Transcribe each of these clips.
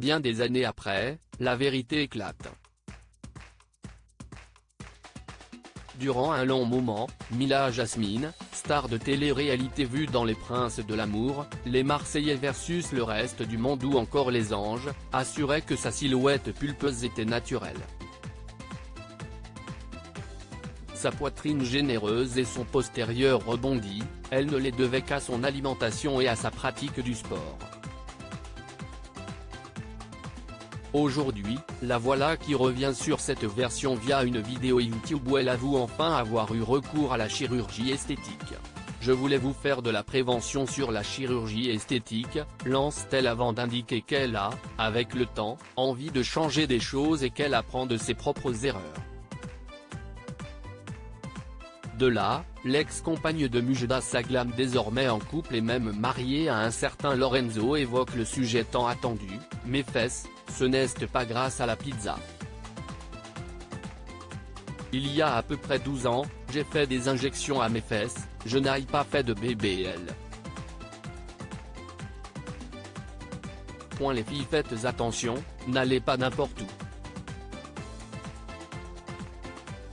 Bien des années après, la vérité éclate. Durant un long moment, Mila Jasmine, star de télé-réalité vue dans Les Princes de l'amour, Les Marseillais versus le reste du monde ou encore Les Anges, assurait que sa silhouette pulpeuse était naturelle. Sa poitrine généreuse et son postérieur rebondi, elle ne les devait qu'à son alimentation et à sa pratique du sport. Aujourd'hui, la voilà qui revient sur cette version via une vidéo YouTube où elle avoue enfin avoir eu recours à la chirurgie esthétique. Je voulais vous faire de la prévention sur la chirurgie esthétique, lance-t-elle avant d'indiquer qu'elle a, avec le temps, envie de changer des choses et qu'elle apprend de ses propres erreurs. De là, l'ex-compagne de Mujda Saglam désormais en couple et même mariée à un certain Lorenzo évoque le sujet tant attendu, « Mes fesses, ce n'est pas grâce à la pizza. Il y a à peu près 12 ans, j'ai fait des injections à mes fesses, je n'ai pas fait de BBL. Les filles faites attention, n'allez pas n'importe où.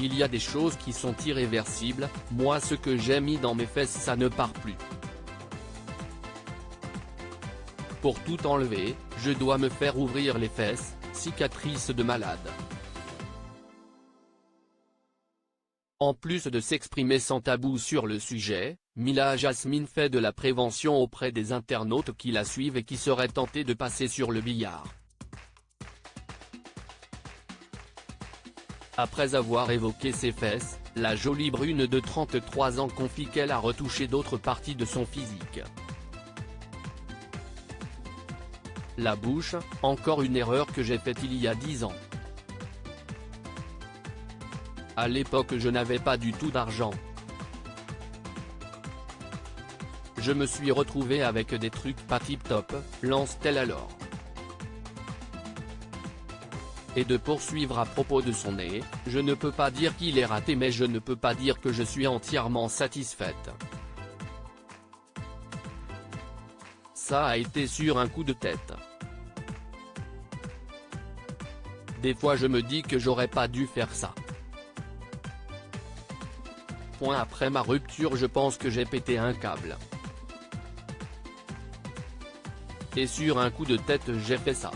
Il y a des choses qui sont irréversibles, moi ce que j'ai mis dans mes fesses ça ne part plus. Pour tout enlever, je dois me faire ouvrir les fesses, cicatrice de malade. » En plus de s'exprimer sans tabou sur le sujet, Mila Jasmine fait de la prévention auprès des internautes qui la suivent et qui seraient tentés de passer sur le billard. Après avoir évoqué ses fesses, la jolie brune de 33 ans confie qu'elle a retouché d'autres parties de son physique. La bouche, encore une erreur que j'ai faite il y a 10 ans. À l'époque je n'avais pas du tout d'argent. Je me suis retrouvée avec des trucs pas tip-top, lance-t-elle alors. Et de poursuivre à propos de son nez, je ne peux pas dire qu'il est raté mais je ne peux pas dire que je suis entièrement satisfaite. Ça a été sur un coup de tête. Des fois je me dis que j'aurais pas dû faire ça. Après ma rupture je pense que j'ai pété un câble. Et sur un coup de tête j'ai fait ça.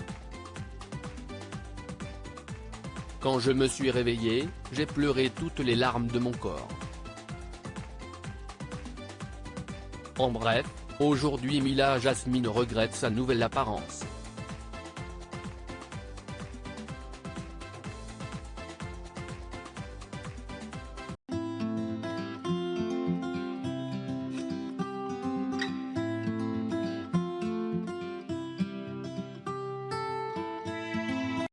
Quand je me suis réveillée, j'ai pleuré toutes les larmes de mon corps. En bref, aujourd'hui Mila Jasmine regrette sa nouvelle apparence.